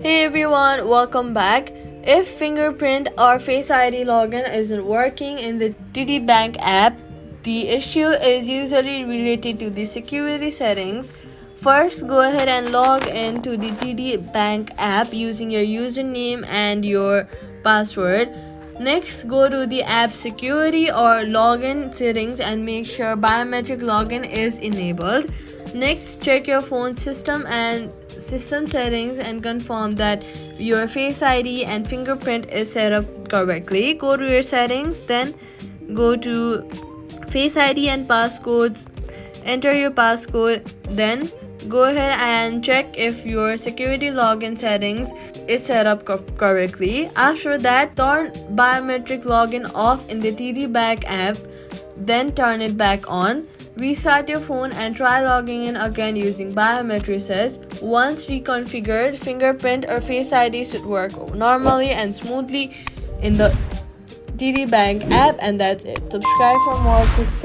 Hey everyone, welcome back. If Fingerprint or Face ID login isn't working in the TD Bank app, the issue is usually related to the security settings. First, go ahead and log in to the TD Bank app using your username and your password. Next, go to the app security or login settings and make sure biometric login is enabled. Next, check your phone system settings and confirm that your Face ID and fingerprint is set up correctly. Go to your settings, then go to Face ID and passcodes. Enter your passcode, then go ahead and check if your security login settings is set up correctly. After that, turn biometric login off in the TD Bank app, then turn it back on. Restart your phone and try logging in again using biometrics. Once reconfigured, fingerprint or Face ID should work normally and smoothly in the TD Bank app, and that's it. Subscribe for more quick fix.